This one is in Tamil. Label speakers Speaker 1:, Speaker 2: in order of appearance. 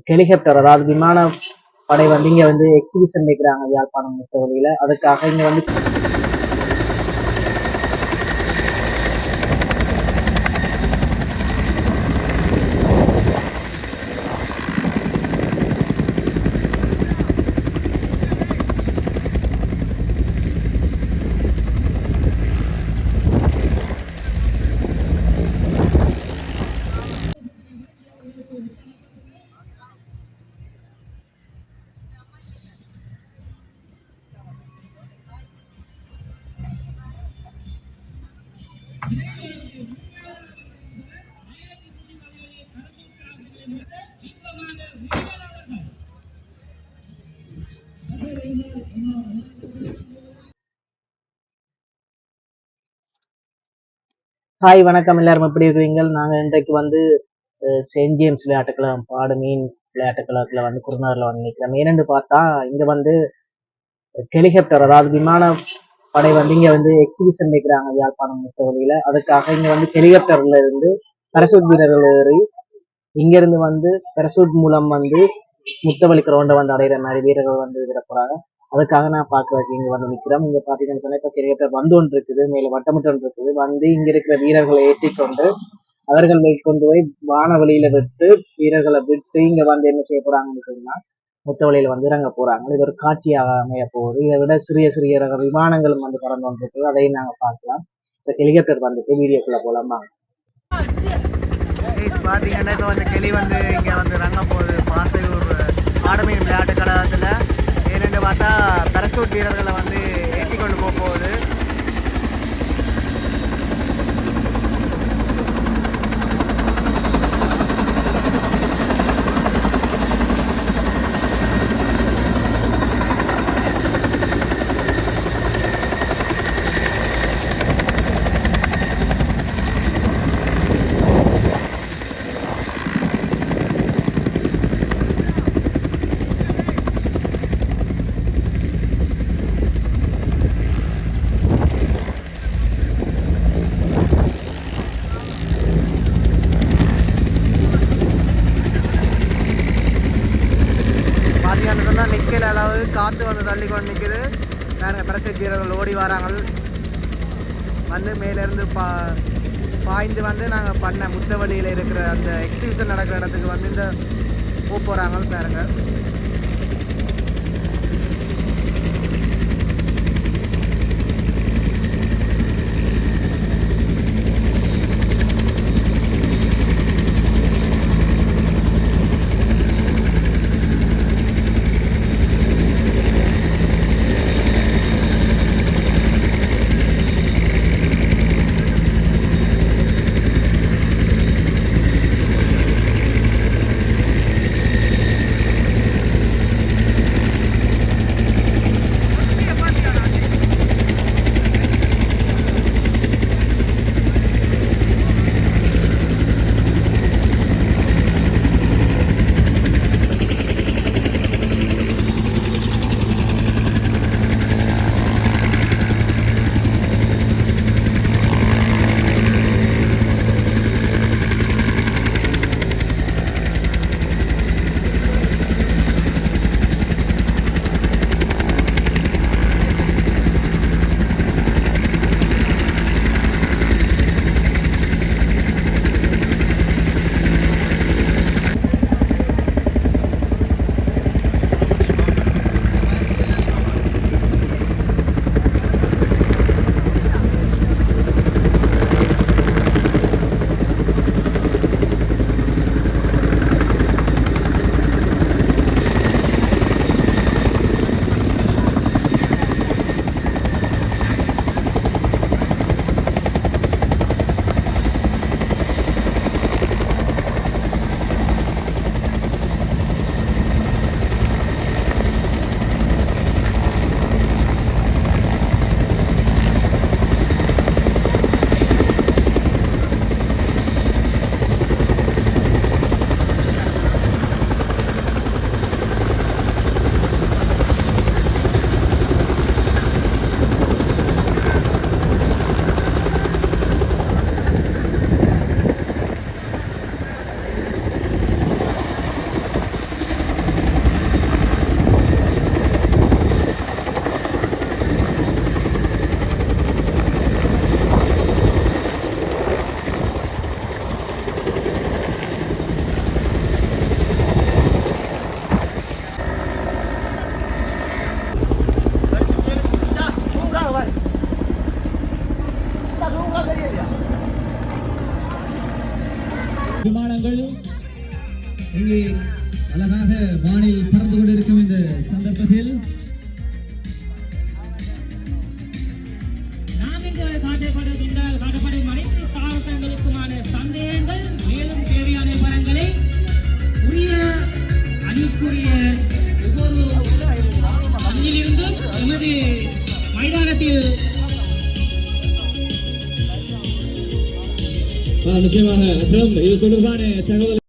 Speaker 1: ஹெலிகாப்டர், அதாவது விமான படை வந்து இங்க வந்து எக்ஸிபிஷன் வைக்கிறாங்க யாழ்ப்பாணம் முத்தவழியில. அதுக்காக இங்க வந்து ஹாய் வணக்கம், எல்லாரும் எப்படி இருக்கிறீங்க? நாங்கள் இன்றைக்கு வந்து செயின்ட் ஜேம்ஸ் விளையாட்டுக்களம் பாடுமீன் விளையாட்டுக்களத்துல வந்து குருநாரில் வந்து நிற்கிறோம். ஏனென்று பார்த்தா இங்க வந்து ஹெலிகாப்டர், அதாவது விமான படை வந்து இங்க வந்து எக்ஸிபிஷன் வைக்கிறாங்க யாழ்ப்பாணம் முத்தவழியில. அதுக்காக இங்க வந்து ஹெலிகாப்டர்ல இருந்து பரசூட் வீரர்கள் ஏறி இங்கிருந்து வந்து பரசூட் மூலம் வந்து முத்தவழி கிரௌண்டை வந்து அடைகிற மாதிரி வீரர்கள் வந்து விட போறாங்க. அதுக்காக நான் பார்க்கறதுக்கு இங்க வந்து நிற்கிறோம். இங்க பாத்தீங்கன்னு சொன்னா இப்ப ஹெலிகாப்டர் வந்து ஒன்று இருக்குது, மேல வட்டமிட்டு ஒன்று இருக்குது. வந்து இங்க இருக்கிற வீரர்களை ஏற்றி கொண்டு அவர்கள் கொண்டு போய் வானவெளியில விட்டு வீரர்களை விட்டு இங்க வந்து என்ன செய்ய போறாங்கன்னு சொன்னா முத்தவழியில வந்து இறங்க போறாங்க. இது ஒரு காட்சியாக அமைய போகுது. இதை விட சிறிய சிறிய ரக விமானங்களும் வந்து பறந்து கொண்டிருக்கு, அதையும் நாங்க பார்க்கலாம். இந்த ஹெலிகாப்டர் வந்துட்டு வீடியோக்குள்ள போலாமா?
Speaker 2: பார்த்தீங்கன்னா இப்போ வந்து கிளி வந்து இங்கே வந்து இறங்க போகுது பாசையூர் பாடமீன் விளையாட்டு கழகத்தில். ஏன்னு பார்த்தா பரசூட் வீரர்களை வந்து ஏற்றி கொண்டு போக போகுது. நிற்கிற அளவு காற்று வந்து தள்ளி கொண்டு நிற்குது. வேறு பரசூட் வீரர்கள் ஓடி வராங்க. வந்து மேலேருந்து பாய்ந்து வந்து நாங்கள் பண்ண முத்தவழியில் இருக்கிற அந்த எக்ஸிபிஷன் நடக்கிற இடத்துக்கு வந்து இந்த போகிறாங்க பாருங்க.
Speaker 3: அழகாக வானில் பறந்து கொண்டிருக்கும் இந்த சந்தர்ப்பத்தில்
Speaker 4: நாம் இங்கு காட்டப்படும் அனைத்து சாகசங்களுக்குமான சந்தேகங்கள் மேலும் தேவையான விவரங்களை உரிய அணிக்குரிய ஒவ்வொரு அணியிலிருந்தும் எமது மைதானத்தில்
Speaker 3: நிச்சயமாக இது தொடர்பான தகவல்